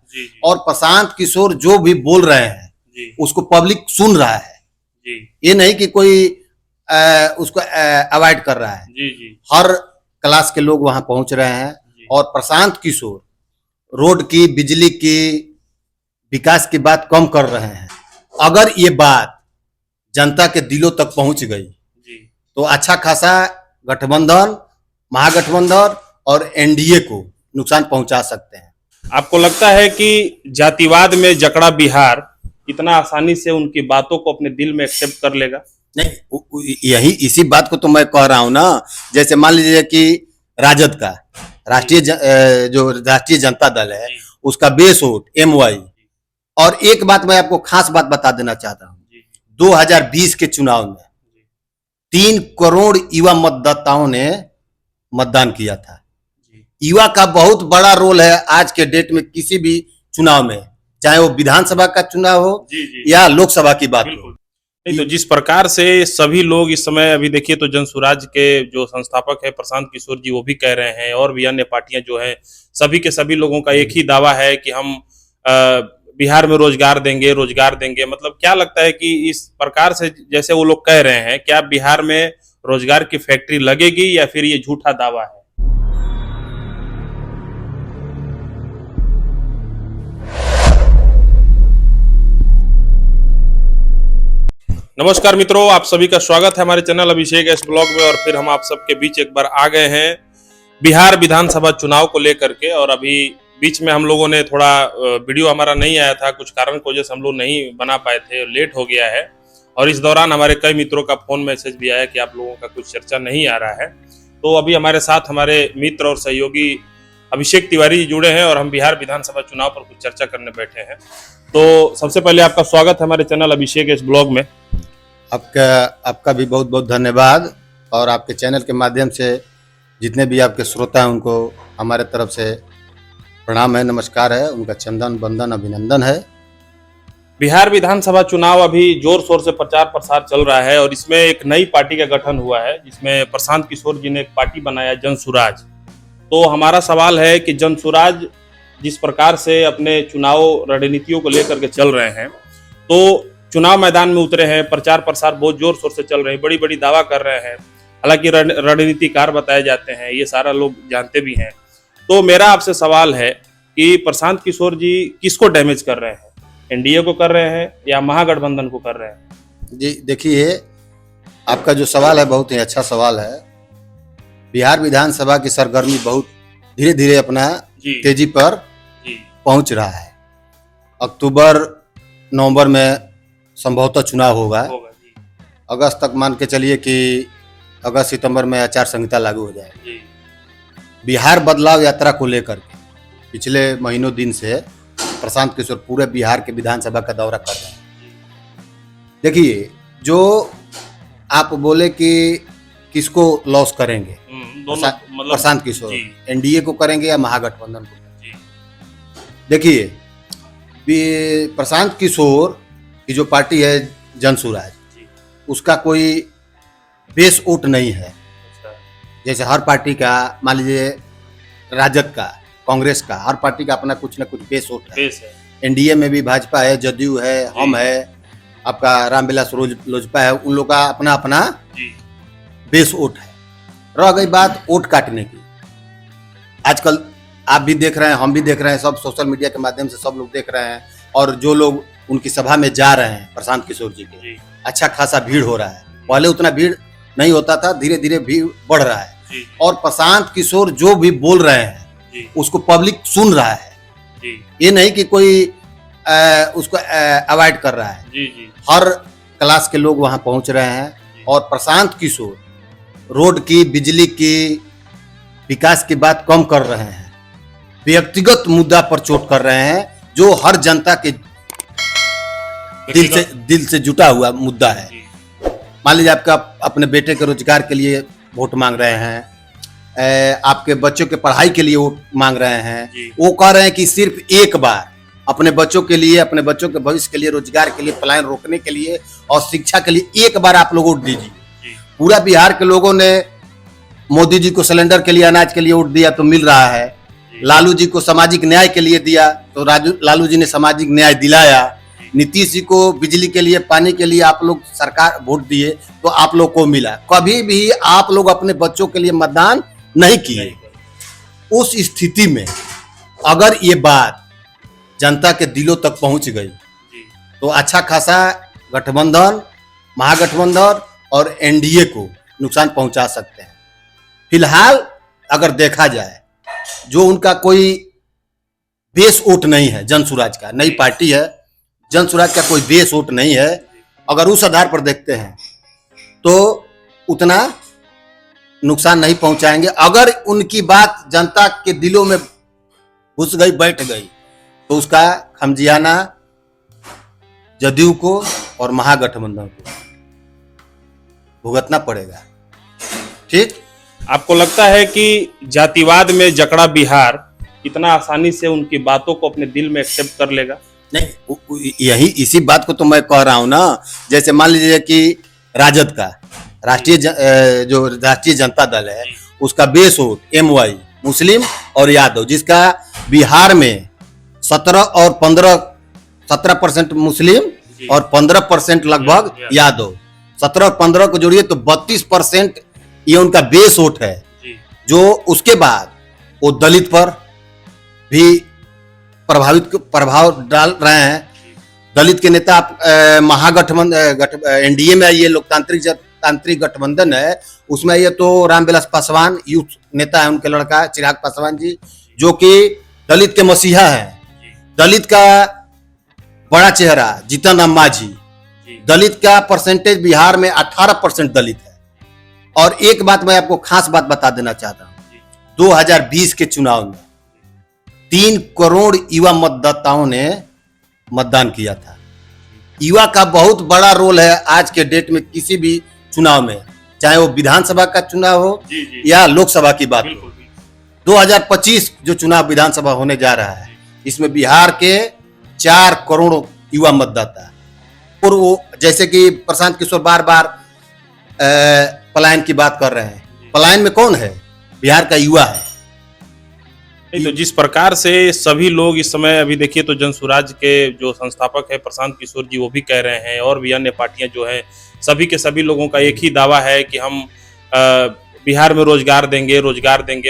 जी, जी, और प्रशांत किशोर जो भी बोल रहे हैं जी, उसको पब्लिक सुन रहा है। जी, ये नहीं कि कोई उसको अवॉइड कर रहा है। जी, जी, हर क्लास के लोग वहां पहुंच रहे हैं जी, और प्रशांत किशोर रोड की, बिजली की, विकास की बात कम कर रहे हैं। अगर ये बात जनता के दिलों तक पहुंच गई जी, तो अच्छा खासा गठबंधन, महागठबंधन और एनडीए को नुकसान पहुंचा सकते हैं। आपको लगता है कि जातिवाद में जकड़ा बिहार इतना आसानी से उनकी बातों को अपने दिल में एक्सेप्ट कर लेगा? नहीं, यही इसी बात को तो मैं कह रहा हूं ना। जैसे मान लीजिए कि राजद का जो राष्ट्रीय जनता दल है जी, उसका बेस वोट MY। और एक बात मैं आपको खास बात बता देना चाहता हूं, जी, 2020 के चुनाव में 3 करोड़ युवा मतदाताओं ने मतदान किया था। जी, युवा का बहुत बड़ा रोल है आज के डेट में किसी भी चुनाव में, चाहे वो विधानसभा का चुनाव हो जी, जी, या लोकसभा की बात बिल्कुल। हो। नहीं तो जिस प्रकार से सभी लोग इस समय अभी देखिए तो जनसुराज के जो संस्थापक है प्रशांत किशोर जी वो भी कह रहे हैं और भी अन्य पार्टियां जो हैं सभी के सभी लोगों का एक ही दावा है कि हम बिहार में रोजगार देंगे। मतलब क्या लगता है कि इस प्रकार से जैसे वो लोग कह रहे हैं क्या बिहार में रोजगार की फैक्ट्री लगेगी या फिर ये झूठा दावा है? नमस्कार मित्रों, आप सभी का स्वागत है हमारे चैनल अभिषेक एस ब्लॉग में। और फिर हम आप सबके बीच एक बार आ गए हैं बिहार विधानसभा चुनाव को लेकर के। और अभी बीच में हम लोगों ने थोड़ा वीडियो हमारा नहीं आया था, कुछ कारण की वजह से हम लोग नहीं बना पाए थे, लेट हो गया है। और इस दौरान हमारे कई मित्रों का फोन मैसेज भी आया कि आप लोगों का कुछ चर्चा नहीं आ रहा है। तो अभी हमारे साथ हमारे मित्र और सहयोगी अभिषेक तिवारी जी जुड़े हैं और हम बिहार विधानसभा चुनाव पर कुछ चर्चा करने बैठे हैं। तो सबसे पहले आपका स्वागत है हमारे चैनल अभिषेक इस ब्लॉग में। आपका भी बहुत बहुत धन्यवाद। और आपके चैनल के माध्यम से जितने भी आपके श्रोता हैं उनको हमारे तरफ से प्रणाम है, नमस्कार है, उनका चंदन बंदन अभिनंदन है। बिहार विधानसभा चुनाव अभी जोर शोर से प्रचार प्रसार चल रहा है और इसमें एक नई पार्टी का गठन हुआ है जिसमें प्रशांत किशोर जी ने एक पार्टी बनाया, जनसुराज। तो हमारा सवाल है कि जनसुराज जिस प्रकार से अपने चुनाव रणनीतियों को लेकर के चल रहे हैं, तो चुनाव मैदान में उतरे हैं, प्रचार प्रसार बहुत जोर शोर से चल रहे हैं, बड़ी बड़ी दावा कर रहे हैं, हालांकि रणनीतिकार बताए जाते हैं, ये सारा लोग जानते भी हैं। तो मेरा आपसे सवाल है कि प्रशांत किशोर जी किसको डैमेज कर रहे हैं, एनडीए को कर रहे हैं या महागठबंधन को कर रहे हैं? जी देखिए, आपका जो सवाल है बहुत ही अच्छा सवाल है। बिहार विधानसभा की सरगर्मी बहुत धीरे धीरे अपना तेजी पर पहुंच रहा है। अक्टूबर नवंबर में संभवतः चुनाव होगा। अगस्त तक मान के चलिए कि अगस्त सितंबर में आचार संहिता लागू हो जाएगी। बिहार बदलाव यात्रा को लेकर के पिछले महीनों दिन से प्रशांत किशोर पूरे बिहार के विधानसभा का दौरा कर रहे हैं। देखिए, जो आप बोले कि किसको लॉस करेंगे, प्रशांत किशोर एनडीए को करेंगे या महागठबंधन को? देखिए, प्रशांत किशोर की जो पार्टी है जनसुराज, उसका कोई बेस वोट नहीं है। जैसे हर पार्टी का, मान लीजिए राजद का, कांग्रेस का, हर पार्टी का अपना कुछ ना कुछ बेस वोट है। एनडीए में भी भाजपा है, जदयू है, हम है, आपका रामविलास लोजपा है, उन लोग का अपना अपना बेस वोट है। रह गई बात वोट काटने की, आजकल आप भी देख रहे हैं, हम भी देख रहे हैं, सब सोशल मीडिया के माध्यम से सब लोग देख रहे हैं। और जो लोग उनकी सभा में जा रहे हैं प्रशांत किशोर जी के, अच्छा खासा भीड़ हो रहा है। पहले उतना भीड़ नहीं होता था, धीरे धीरे भीड़ बढ़ रहा है। और प्रशांत किशोर जो भी बोल रहे हैं उसको पब्लिक सुन रहा है। ये नहीं कि कोई उसको अवॉइड कर रहा है। हर क्लास के लोग वहां पहुंच रहे हैं और प्रशांत किशोर रोड की, बिजली की, विकास की बात कम कर रहे हैं, व्यक्तिगत मुद्दा पर चोट कर रहे हैं जो हर जनता के दिल से जुटा हुआ मुद्दा है। मान लीजिए आपका अपने बेटे के रोजगार के लिए वोट मांग रहे हैं, आपके बच्चों के पढ़ाई के लिए वोट मांग रहे हैं। वो कह रहे हैं कि सिर्फ एक बार अपने बच्चों के लिए, अपने बच्चों के भविष्य के लिए, रोजगार के लिए, पलायन रोकने के लिए और शिक्षा के लिए एक बार आप लोग वोट दीजिए। पूरा बिहार के लोगों ने मोदी जी को सिलेंडर के लिए, अनाज के लिए वोट दिया तो मिल रहा है। लालू जी को सामाजिक न्याय के लिए दिया तो लालू जी ने सामाजिक न्याय दिलाया। नीतीश जी को बिजली के लिए, पानी के लिए आप लोग सरकार वोट दिए तो आप लोग को मिला। कभी भी आप लोग अपने बच्चों के लिए मतदान नहीं किए। उस स्थिति में अगर ये बात जनता के दिलों तक पहुंच गई तो अच्छा खासा गठबंधन, महागठबंधन और एनडीए को नुकसान पहुंचा सकते हैं। फिलहाल अगर देखा जाए जो उनका कोई बेस वोट नहीं है, जनसुराज का नई पार्टी है, जनसुराज का कोई बेस वोट नहीं है, अगर उस आधार पर देखते हैं तो उतना नुकसान नहीं पहुंचाएंगे। अगर उनकी बात जनता के दिलों में घुस गई, बैठ गई तो उसका खमजियाना जदयू को और महागठबंधन को भुगतना पड़ेगा। ठीक, आपको लगता है कि जातिवाद में जकड़ा बिहार इतना आसानी से उनकी बातों को अपने दिल में एक्सेप्ट कर लेगा? नहीं, यही इसी बात को तो मैं कह रहा हूं ना। जैसे मान लीजिए कि राजद का जो राष्ट्रीय जनता दल है उसका बेस वोट MY मुस्लिम और यादव, जिसका बिहार में 17% मुस्लिम और 15% लगभग यादव, 17 और 15 को जोड़िए तो 32% ये उनका बेस वोट है। जो उसके बाद वो दलित पर भी प्रभाव डाल रहे हैं। दलित के नेता महागठबंधन एनडीए में ये तांत्रिक गठबंधन है, उसमें ये तो रामविलास पासवान यूथ नेता है, उनके लड़का चिराग पासवान जी, जो कि दलित के मसीहा हैं। दलित का बड़ा चेहरा जीतन राम मांझी, दलित का परसेंटेज बिहार में 18% दलित है। और एक बात मैं आपको खास बात बता देना चाहता हूं, 2020 के चुनाव में 3 करोड़ युवा मतदाताओं ने मतदान किया था। युवा का बहुत बड़ा रोल है आज के डेट में किसी भी चुनाव में, चाहे वो विधानसभा का चुनाव हो या लोकसभा की बात हो। 2025 जो चुनाव विधानसभा होने जा रहा है, इसमें बिहार के 4 करोड़ युवा मतदाता, और वो जैसे कि प्रशांत किशोर बार बार पलायन की बात कर रहे हैं, पलायन में कौन है? बिहार का युवा है। नहीं तो जिस प्रकार से सभी लोग इस समय, अभी देखिए तो जनसुराज के जो संस्थापक है प्रशांत किशोर जी, वो भी कह रहे हैं, और भी अन्य पार्टियां जो हैं, सभी के सभी लोगों का एक ही दावा है कि हम बिहार में रोजगार देंगे।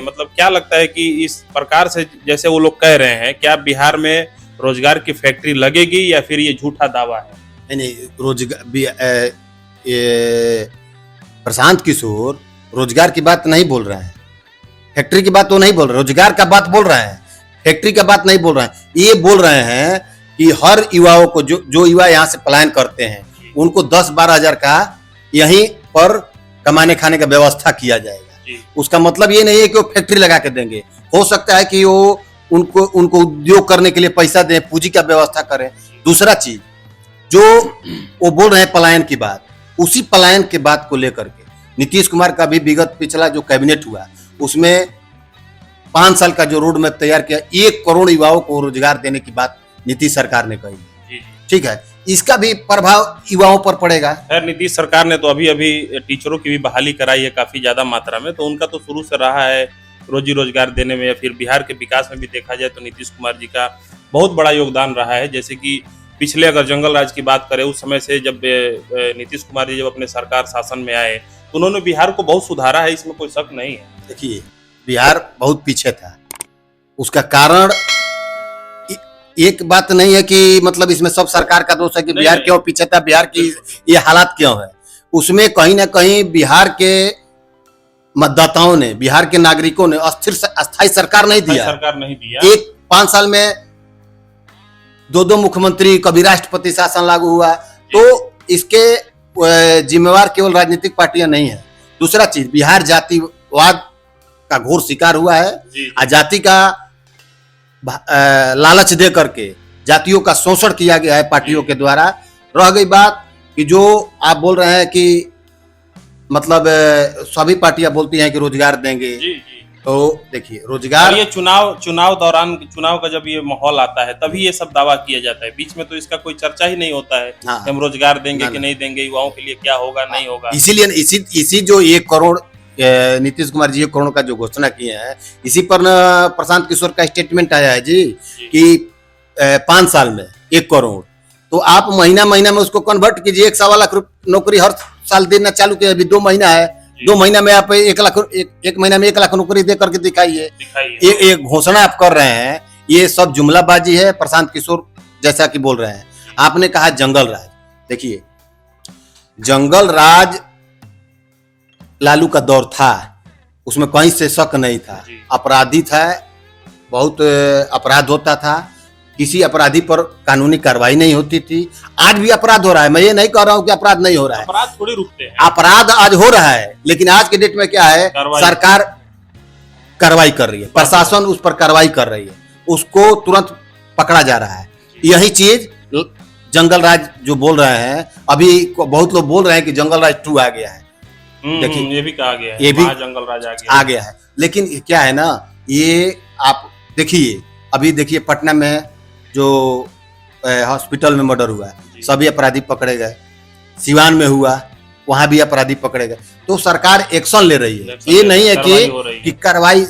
मतलब क्या लगता है कि इस प्रकार से जैसे वो लोग कह रहे हैं, क्या बिहार में रोजगार की फैक्ट्री लगेगी या फिर ये झूठा दावा है? नहीं, रोजगार, प्रशांत किशोर रोजगार की बात नहीं बोल रहे हैं, फैक्ट्री की बात तो नहीं बोल रहे, रोजगार का बात बोल रहे हैं, फैक्ट्री का बात नहीं बोल रहे हैं। ये बोल रहे हैं कि हर युवाओं को, जो युवा यहाँ से पलायन करते हैं, उनको 10-12 हजार का यहीं पर कमाने खाने का व्यवस्था किया जाएगा। उसका मतलब ये नहीं है कि वो फैक्ट्री लगा के देंगे। हो सकता है कि वो उनको उद्योग करने के लिए पैसा दें, पूंजी का व्यवस्था करें। दूसरा चीज जो वो बोल रहे हैं पलायन की बात, उसी पलायन के बात को लेकर के नीतीश कुमार का भी विगत पिछला जो कैबिनेट हुआ उसमें 5 साल का जो रोड मैप तैयार किया, 1 करोड़ युवाओं को रोजगार देने की बात नीतीश सरकार ने कही। ठीक है, इसका भी प्रभाव युवाओं पर पड़ेगा। खैर, नीतीश सरकार ने तो अभी टीचरों की भी बहाली कराई है काफी ज्यादा मात्रा में, तो उनका तो शुरू से रहा है रोजी रोजगार देने में, या फिर बिहार के विकास में भी देखा जाए तो नीतीश कुमार जी का बहुत बड़ा योगदान रहा है। जैसे कि पिछले अगर जंगल राज की बात करें, उस समय से जब नीतीश कुमार जी जब अपने सरकार शासन में आए तो उन्होंने बिहार को बहुत सुधारा है, इसमें कोई शक नहीं है। देखिए, बिहार बहुत पीछे था, उसका कारण एक बात नहीं है कि मतलब इसमें सब सरकार का दोष है कि बिहार क्यों पीछे था, बिहार की ये हालात क्यों है। उसमें कहीं ना कहीं बिहार के मतदाताओं ने, बिहार के नागरिकों ने अस्थायी सरकार नहीं दिया। एक 5 साल में 2 मुख्यमंत्री, कभी राष्ट्रपति शासन लागू हुआ, तो इसके जिम्मेवार केवल राजनीतिक पार्टियां नहीं है। दूसरा चीज, बिहार जातिवाद का घोर शिकार हुआ है। जाति का लालच दे करके जातियों का शोषण किया गया है पार्टियों के द्वारा। रह गई बात कि जो आप बोल रहे हैं कि मतलब सभी पार्टियां बोलती हैं कि रोजगार देंगे, तो देखिए रोजगार, ये चुनाव दौरान, चुनाव का जब ये माहौल आता है तभी ये सब दावा किया जाता है। बीच में तो इसका कोई चर्चा ही नहीं होता है। हाँ, हम रोजगार देंगे कि नहीं देंगे, युवाओं के लिए क्या होगा नहीं होगा। इसीलिए इसी जो 1 करोड़ नीतीश कुमार जी करोड़ों का जो घोषणा किए हैं, इसी पर न प्रशांत किशोर का स्टेटमेंट आया है जी कि 5 साल में 1 करोड़। तो आप महीना महीना में उसको कन्वर्ट कीजिए, 1.25 लाख नौकरी हर साल देना चालू किया। अभी 2 महीना है, 2 महीना में आप 1 लाख, एक महीना में 1 लाख नौकरी दे करके दिखाइए। ये घोषणा आप कर रहे हैं, ये सब जुमलाबाजी है। प्रशांत किशोर जैसा कि बोल रहे हैं, आपने कहा जंगल राज। देखिए, जंगल राज लालू का दौर था, उसमें कहीं से शक नहीं था। अपराधी था, बहुत अपराध होता था, किसी अपराधी पर कानूनी कार्रवाई नहीं होती थी। आज भी अपराध हो रहा है, मैं ये नहीं कह रहा हूं कि अपराध नहीं हो रहा है, अपराध थोड़ी रुकते हैं, अपराध आज हो रहा है, लेकिन आज के डेट में क्या है, सरकार कार्रवाई कर रही है, प्रशासन उस पर कार्रवाई कर रही है, उसको तुरंत पकड़ा जा रहा है। यही चीज जंगल राज जो बोल रहे हैं, अभी बहुत लोग बोल रहे हैं कि जंगल राज 2 आ गया है। देखिए, ये भी कहा गया है, ये भी जंगल राज आ गया है। लेकिन क्या है ना, ये आप देखिए, अभी देखिए पटना में जो हॉस्पिटल में मर्डर हुआ है, सभी अपराधी पकड़े गए। सिवान में हुआ, वहां भी अपराधी पकड़े गए। तो सरकार एक्शन ले रही है, ये नहीं है कि कार्रवाई,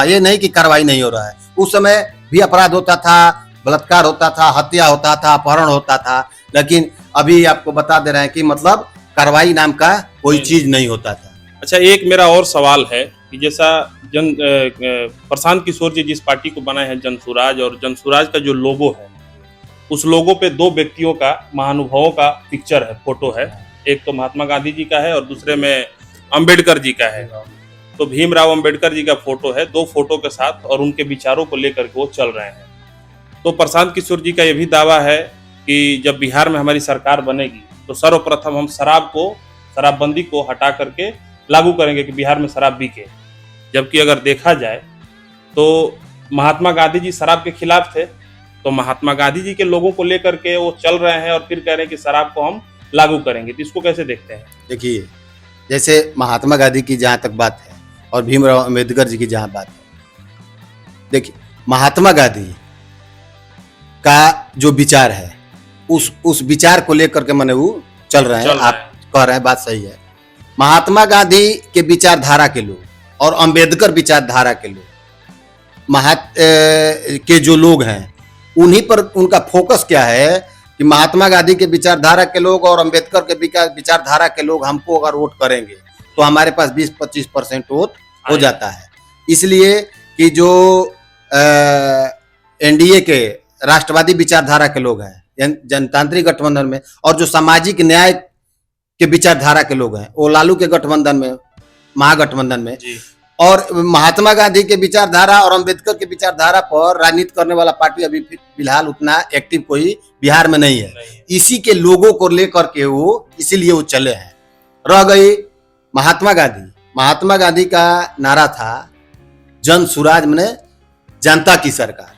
ये नहीं कि कार्रवाई नहीं हो रहा है। उस समय भी अपराध होता था, बलात्कार होता था, हत्या होता था, अपहरण होता था, लेकिन अभी आपको बता दे रहे हैं कि मतलब कार्रवाई नाम का कोई चीज नहीं होता था। अच्छा, एक मेरा और सवाल है कि जैसा प्रशांत किशोर जी जिस पार्टी को बनाए हैं जन सुराज, और जन सुराज का जो लोगो है, उस लोगो पे 2 व्यक्तियों का, महानुभावों का पिक्चर है, फोटो है। एक तो महात्मा गांधी जी का है और दूसरे में अंबेडकर जी का है। तो भीमराव अंबेडकर जी का फोटो है, 2 फोटो के साथ, और उनके विचारों को लेकर के वो चल रहे हैं। तो प्रशांत किशोर जी का ये भी दावा है कि जब बिहार में हमारी सरकार बनेगी तो सर्वप्रथम हम शराबबंदी को हटा करके लागू करेंगे कि बिहार में शराब बिके। जबकि अगर देखा जाए तो महात्मा गांधी जी शराब के खिलाफ थे, तो महात्मा गांधी जी के लोगों को लेकर के वो चल रहे हैं और फिर कह रहे हैं कि शराब को हम लागू करेंगे। तो इसको कैसे देखते हैं? देखिए, जैसे महात्मा गांधी की जहाँ तक बात है और भीमराव अंबेडकर जी की जहाँ बात है, देखिए महात्मा गांधी का जो विचार है, उस विचार को लेकर के मैंने वो चल रहे हैं। आप कह रहे हैं, बात सही है। महात्मा गांधी के विचारधारा के लोग और अंबेडकर विचारधारा के लोग, के जो लोग हैं, उन्हीं पर उनका फोकस क्या है कि महात्मा गांधी के विचारधारा के लोग और अंबेडकर के विचारधारा के लोग हमको अगर वोट करेंगे तो हमारे पास 20-25% वोट हो जाता है। इसलिए कि जो एनडीए के राष्ट्रवादी विचारधारा के लोग हैं, जनतांत्रिक गठबंधन में, और जो सामाजिक न्याय के विचारधारा के लोग हैं, वो लालू के गठबंधन में, महागठबंधन में, और महात्मा गांधी के विचारधारा और अंबेडकर के विचारधारा पर राजनीति करने वाला पार्टी अभी फिलहाल उतना एक्टिव कोई बिहार में नहीं है। इसी के लोगों को लेकर के वो, इसीलिए वो चले हैं। रह गई महात्मा गांधी का नारा था जन सुराज में जनता की सरकार,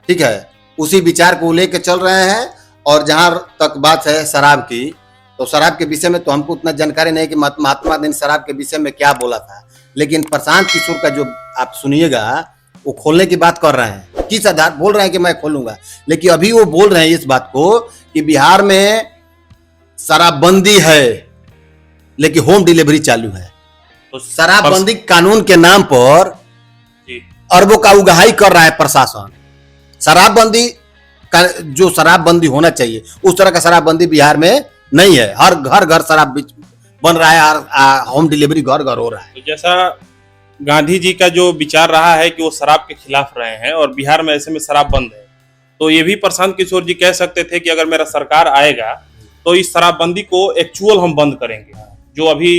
ठीक है, उसी विचार को लेकर चल रहे हैं। और जहां तक बात है शराब की, तो शराब के विषय में तो हमको उतना जानकारी नहीं कि महात्मा गांधी शराब के विषय में क्या बोला था, लेकिन प्रशांत किशोर का जो आप सुनिएगा, वो खोलने की बात कर रहे हैं। किस आधार बोल रहे हैं कि मैं खोलूंगा, लेकिन अभी वो बोल रहे हैं इस बात को कि बिहार में शराबबंदी है लेकिन होम डिलीवरी चालू है। तो शराबबंदी कानून के नाम पर अरबों का उगाही कर रहा है प्रशासन। शराबबंदी का जो शराबबंदी होना चाहिए, उस तरह का शराबबंदी बिहार में नहीं है। हर घर शराब बन रहा है, होम डिलीवरी घर हो रहा है। तो जैसा गांधी जी का जो विचार रहा है कि वो शराब के खिलाफ रहे हैं और बिहार में ऐसे में शराब बंद है, तो ये भी प्रशांत किशोर जी कह सकते थे कि अगर मेरा सरकार आएगा तो इस शराबबंदी को एक्चुअल हम बंद करेंगे। जो अभी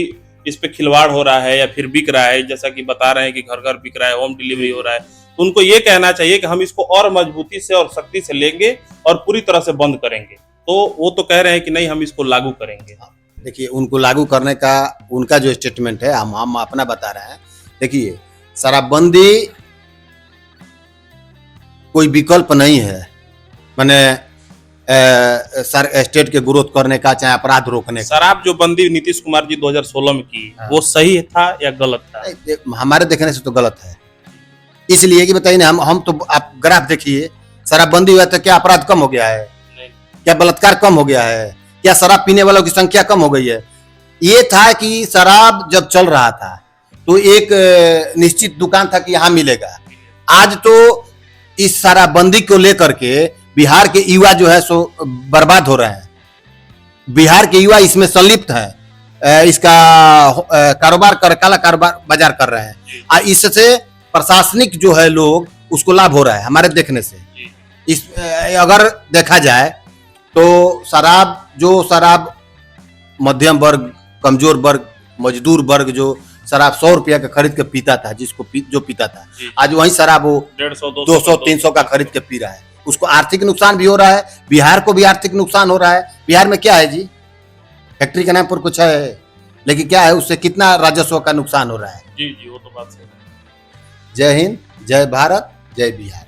इस पे खिलवाड़ हो रहा है या फिर बिक रहा है, जैसा कि बता रहे हैं कि घर बिक रहा है, होम डिलीवरी हो रहा है, तो उनको ये कहना चाहिए कि हम इसको और मजबूती से और सख्ती से लेंगे और पूरी तरह से बंद करेंगे। तो वो तो कह रहे हैं कि नहीं, हम इसको लागू करेंगे। देखिए, उनको लागू करने का उनका जो स्टेटमेंट है, हम अपना बता रहे हैं। देखिए, शराबबंदी कोई विकल्प नहीं है, मैंने स्टेट के ग्रोथ करने का, चाहे अपराध रोकने का। शराब जो बंदी नीतीश कुमार जी 2016 में की, वो सही था या गलत था? हमारे देखने से तो गलत है। इसलिए कि बताइए ना, हम तो, आप ग्राफ देखिए, शराबबंदी हुआ तो क्या अपराध कम हो गया है? क्या बलात्कार कम हो गया है? क्या शराब पीने वालों की संख्या कम हो गई है? ये था कि शराब जब चल रहा था तो एक निश्चित दुकान था कि यहाँ मिलेगा। आज तो इस शराबबंदी को लेकर के बिहार के युवा जो है सो बर्बाद हो रहे हैं। बिहार के युवा इसमें संलिप्त है, इसका कारोबार काला कारोबार बाजार कर रहे हैं और इससे प्रशासनिक जो है लोग उसको लाभ हो रहा है हमारे देखने से। इस अगर देखा जाए तो शराब मध्यम वर्ग, कमजोर वर्ग, मजदूर वर्ग जो शराब 100 रुपया का खरीद के पीता था, जो पीता था, आज वही शराब वो 150, 200, 300 का खरीद के पी रहा है। उसको आर्थिक नुकसान भी हो रहा है, बिहार को भी आर्थिक नुकसान हो रहा है। बिहार में क्या है जी, फैक्ट्री के नाम पर कुछ है, लेकिन क्या है उससे कितना राजस्व का नुकसान हो रहा है। जी वो तो बात सही है। जय हिंद, जय भारत, जय बिहार।